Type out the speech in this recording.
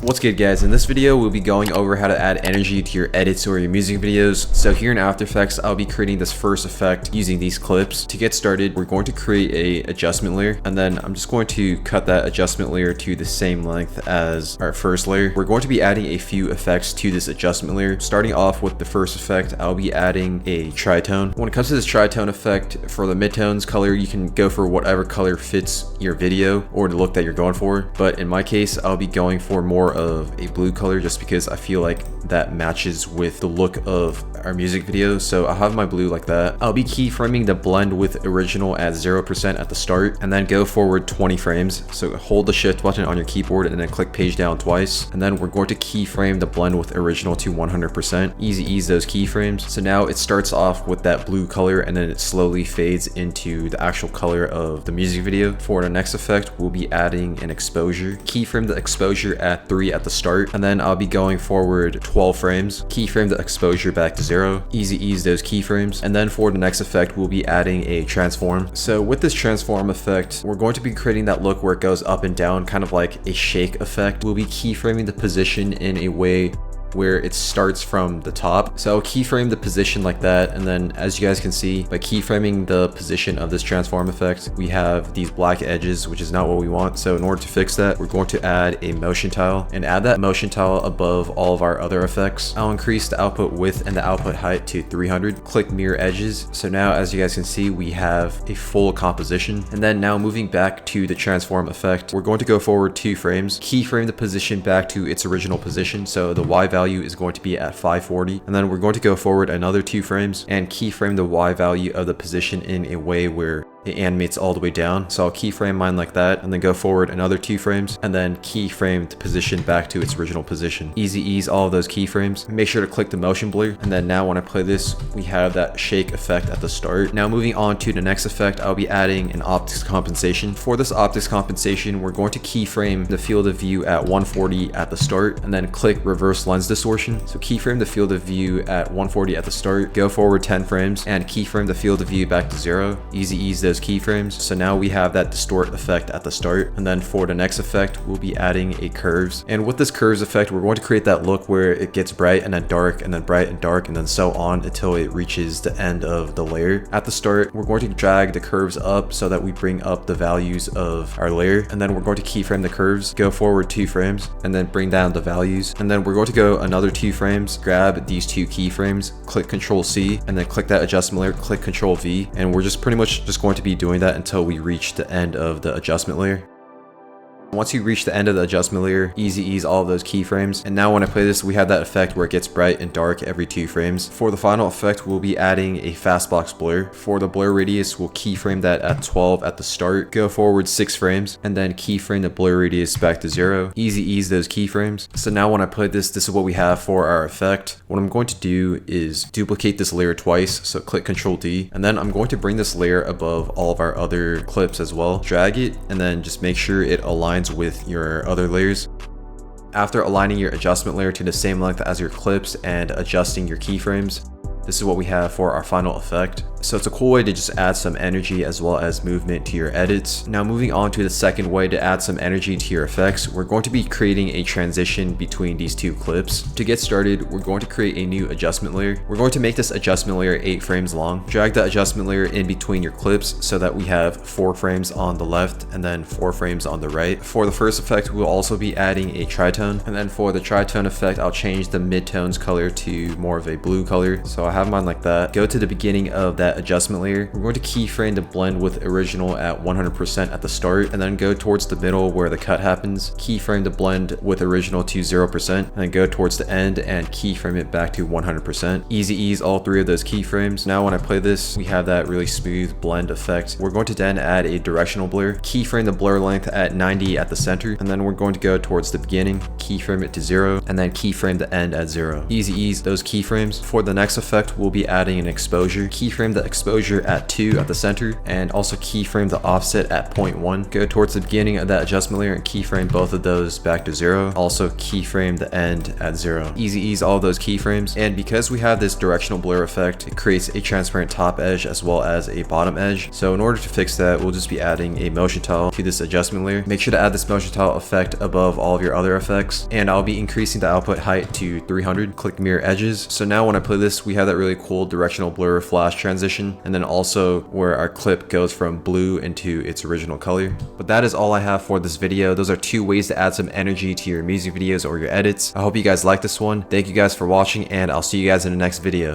What's good, guys? In this video we'll be going over how to add energy to your edits or your music videos. So here in After Effects I'll be creating this first effect using these clips. To get started, we're going to create a adjustment layer, and then I'm just going to cut that adjustment layer to the same length as our first layer. We're going to be adding a few effects to this adjustment layer. Starting off with the first effect, I'll be adding a tritone. When it comes to this tritone effect, for the midtones color, you can go for whatever color fits your video or the look that you're going for, but in my case I'll be going for more of a blue color just because I feel like that matches with the look of our music video. So I'll have my blue like that. I'll be keyframing the blend with original at 0% at the start, and then go forward 20 frames. So hold the shift button on your keyboard and then click page down twice, and then we're going to keyframe the blend with original to 100%. Easy ease those keyframes. So now it starts off with that blue color and then it slowly fades into the actual color of the music video. For the next effect, we'll be adding an exposure. Keyframe the exposure at 3 at the start, and then I'll be going forward 12 frames. Keyframe the exposure back to 0. Easy ease those keyframes. And then for the next effect, we'll be adding a transform. So with this transform effect, we're going to be creating that look where it goes up and down, kind of like a shake effect. We'll be keyframing the position in a way where it starts from the top. So I'll keyframe the position like that, and then as you guys can see, by keyframing the position of this transform effect, we have these black edges, which is not what we want. So in order to fix that, we're going to add a motion tile and add that motion tile above all of our other effects. I'll increase the output width and the output height to 300. Click mirror edges. So now as you guys can see, we have a full composition. And then now moving back to the transform effect, we're going to go forward 2 frames, keyframe the position back to its original position. So the Y value is going to be at 540, and then we're going to go forward another 2 frames and keyframe the Y value of the position in a way where it animates all the way down. So I'll keyframe mine like that, and then go forward another 2 frames and then keyframe the position back to its original position. Easy ease all of those keyframes. Make sure to click the motion blur, and then now when I play this, we have that shake effect at the start. Now moving on to the next effect, I'll be adding an optics compensation. For this optics compensation, we're going to keyframe the field of view at 140 at the start, and then click reverse lens distortion. So keyframe the field of view at 140 at the start, go forward 10 frames and keyframe the field of view back to 0. Easy ease those keyframes. So now we have that distort effect at the start, and then for the next effect, we'll be adding a curves. And with this curves effect, we're going to create that look where it gets bright and then dark and then bright and dark and then so on until it reaches the end of the layer. At the start, we're going to drag the curves up so that we bring up the values of our layer, and then we're going to keyframe the curves, go forward 2 frames and then bring down the values, and then we're going to go another 2 frames, grab these 2 keyframes, click Ctrl C, and then click that adjustment layer, click Ctrl V, and we're just pretty much just going to be doing that until we reach the end of the adjustment layer. Once you reach the end of the adjustment layer, easy ease all of those keyframes. And now when I play this, we have that effect where it gets bright and dark every 2 frames. For the final effect, we'll be adding a fastbox blur. For the blur radius, we'll keyframe that at 12 at the start, go forward 6 frames, and then keyframe the blur radius back to 0. Easy ease those keyframes. So now when I play this, this is what we have for our effect. What I'm going to do is duplicate this layer twice. So click Ctrl D, and then I'm going to bring this layer above all of our other clips as well. Drag it, and then just make sure it aligns with your other layers. After aligning your adjustment layer to the same length as your clips and adjusting your keyframes, this is what we have for our final effect. So it's a cool way to just add some energy as well as movement to your edits. Now moving on to the second way to add some energy to your effects, we're going to be creating a transition between these 2 clips. To get started, we're going to create a new adjustment layer. We're going to make this adjustment layer 8 frames long. Drag the adjustment layer in between your clips so that we have 4 frames on the left and then 4 frames on the right. For the first effect, we'll also be adding a tritone. And then for the tritone effect, I'll change the midtones color to more of a blue color. So I have mine like that. Go to the beginning of that adjustment layer. We're going to keyframe the blend with original at 100% at the start, and then go towards the middle where the cut happens, keyframe the blend with original to 0%, and then go towards the end and keyframe it back to 100%. Easy ease all 3 of those keyframes. Now when I play this, we have that really smooth blend effect. We're going to then add a directional blur, keyframe the blur length at 90 at the center, and then we're going to go towards the beginning, keyframe it to 0, and then keyframe the end at 0. Easy ease those keyframes. For the next effect, we'll be adding an exposure. Keyframe the exposure at 2 at the center, and also keyframe the offset at 0.1. Go towards the beginning of that adjustment layer and keyframe both of those back to 0. Also keyframe the end at 0. Easy ease all of those keyframes. And because we have this directional blur effect, it creates a transparent top edge as well as a bottom edge. So in order to fix that, we'll just be adding a motion tile to this adjustment layer. Make sure to add this motion tile effect above all of your other effects, and I'll be increasing the output height to 300. Click mirror edges. So now when I play this, we have that really cool directional blur flash transition, and then also where our clip goes from blue into its original color. But that is all I have for this video. Those are 2 ways to add some energy to your music videos or your edits. I hope you guys like this one. Thank you guys for watching, and I'll see you guys in the next video.